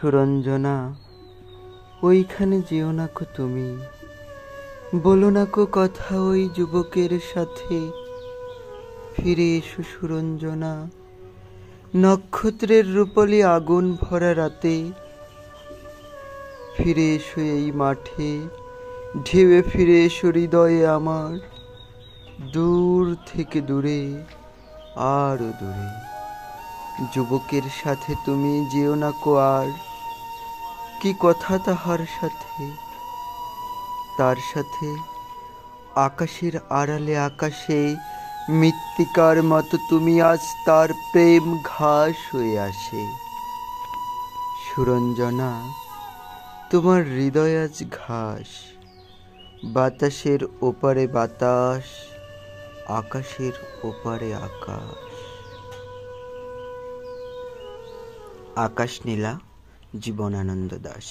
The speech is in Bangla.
সুরঞ্জনা, ওইখানে যেও না কো তুমি, বলো না কো কথা ওই যুবকের সাথে। ফিরে এসো সুরঞ্জনা, নক্ষত্রের রূপলি আগুন ভরা রাতে। ফিরে এসো এই মাঠে, ঢেউয়ে ফিরে এসো হৃদয়ে আমার, দূর থেকে দূরে, আরো দূরে। যুবকের সাথে তুমি যেও না কো আর, কি কথা তাহার সাথে, তার সাথে আকাশের আড়ালে আকাশে মৃত্তিকার মতো তুমি আজ তার প্রেম ঘাস হয়ে আসে। সুরঞ্জনা, তোমার হৃদয় আজ ঘাস, বাতাসের ওপারে বাতাস, আকাশের ওপারে আকাশ। আকাশ নীলা, জীবনানন্দ দাশ।